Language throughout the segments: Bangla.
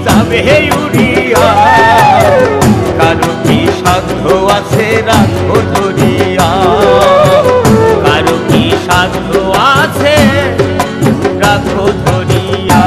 যাবে উড়িয়া, কারো কি সাধ্য আছে রাখো ধরিয়া, কারো কি সাধ্য আছে রাখো ধরিয়া।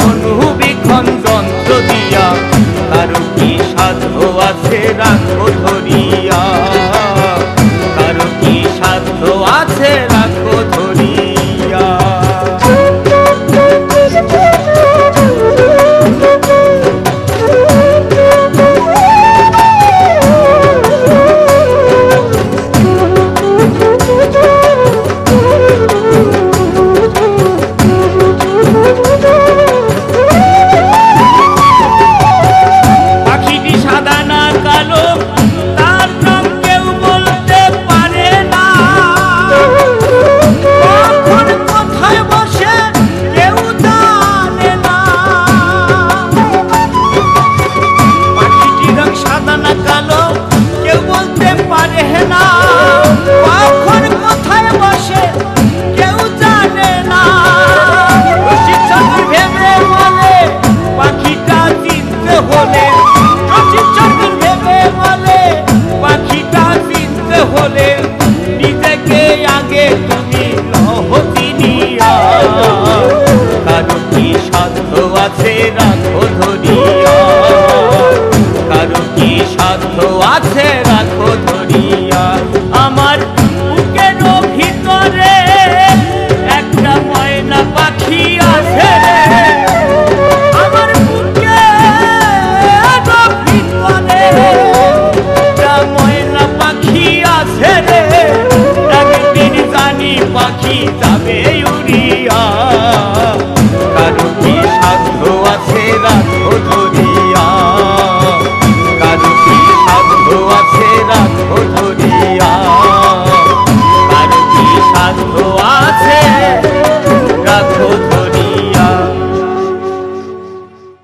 অনুবীক্ষণ যন্ত্র দিয়া, কারো কি সাধ্য আছে রাখো ধরিয়া, কারো কি সাধ্য আছে রাখো ধরিয়া। নিজেকে আগে তুমি লহ চিনিয়া, কারো কি সাধ্য আছে রাখো ধরিয়া, কারো কি সাধ্য আছে